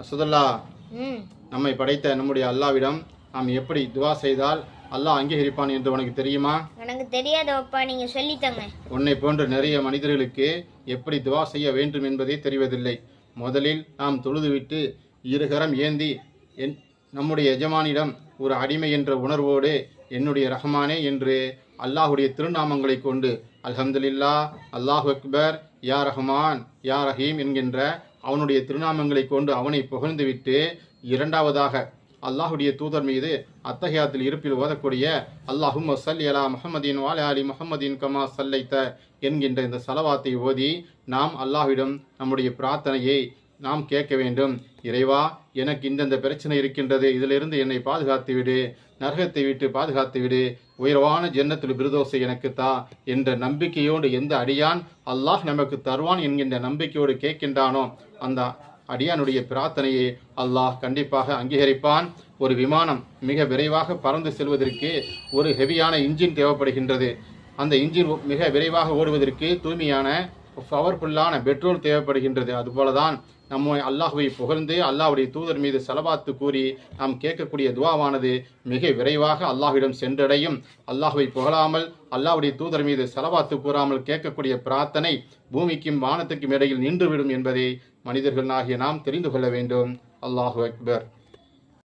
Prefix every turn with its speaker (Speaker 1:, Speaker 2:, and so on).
Speaker 1: அசதுல்லா, நம்மை படைத்த நம்முடைய அல்லாவிடம் நாம் எப்படி துவா செய்தால் அல்லாஹ் அங்கீகரிப்பான் என்று உனக்கு தெரியுமா?
Speaker 2: எனக்கு தெரியாதப்பா, நீங்க சொல்லித்தங்க.
Speaker 1: உன்னை போன்ற நிறைய மனிதர்களுக்கு எப்படி துவா செய்ய வேண்டும் என்பதே தெரிவதில்லை. முதலில் நாம் தொழுதுவிட்டு இருகரம் ஏந்தி நம்முடைய எஜமானிடம் ஒரு அடிமை என்ற உணர்வோடு என்னுடைய ரஹ்மானே என்று அல்லாஹுடைய திருநாமங்களை கொண்டு அல்ஹம்துலில்லா, அல்லாஹு அக்பர், யா ரஹ்மான், யா ரஹீம் என்கின்ற அவனுடைய திருநாமங்களை கொண்டு அவனை புகழ்ந்துவிட்டு இரண்டாவதாக அல்லாஹுடைய தூதர் மீது அத்தஹியாத்தில் இருப்பில் ஓதக்கூடிய அல்லாஹும்ம ஸல்லி அலா முஹம்மதின் வ அலா ஆலி முஹம்மதின் கமா ஸல்லைத என்கின்ற இந்த ஸலவாத்தை ஓதி நாம் அல்லாஹ்விடம் நம்முடைய பிரார்த்தனையை நாம் கேட்க வேண்டும். இறைவா, எனக்கு இந்தந்த பிரச்சனை இருக்கின்றது, இதிலிருந்து என்னை பாதுகாத்து விடு, நரகத்தை விட்டு பாதுகாத்து விடு, உயர்வான ஜன்னத்துல் பிரதோஸை எனக்கு தா என்ற நம்பிக்கையோடு எந்த அடியான் அல்லாஹ் நமக்கு தருவான் என்கின்ற நம்பிக்கையோடு கேட்கின்றானோ அந்த அடியானுடைய பிரார்த்தனையை அல்லாஹ் கண்டிப்பாக அங்கீகரிப்பான். ஒரு விமானம் மிக விரைவாக பறந்து செல்வதற்கு ஒரு ஹெவியான இன்ஜின் தேவைப்படுகின்றது. அந்த இன்ஜின் மிக விரைவாக ஓடுவதற்கு தூய்மையான பவர்ஃபுல்லான பெட்ரோல் தேவைப்படுகின்றது. அதுபோலதான் நம்ம அல்லாஹுவை புகழ்ந்து அல்லாஹ்வுடைய தூதர் மீது ஸலவாத்து கூறி நாம் கேட்கக்கூடிய துவாவானது மிக விரைவாக அல்லாஹ்விடம் சென்றடையும். அல்லாஹுவை புகழாமல் அல்லாஹ்வுடைய தூதர் மீது ஸலவாத்து கூறாமல் கேட்கக்கூடிய பிரார்த்தனை பூமிக்கும் வானத்துக்கும் இடையில் நின்றுவிடும் என்பதை மனிதர்கள் ஆகிய நாம் தெரிந்து கொள்ள வேண்டும். அல்லாஹு அக்பர்.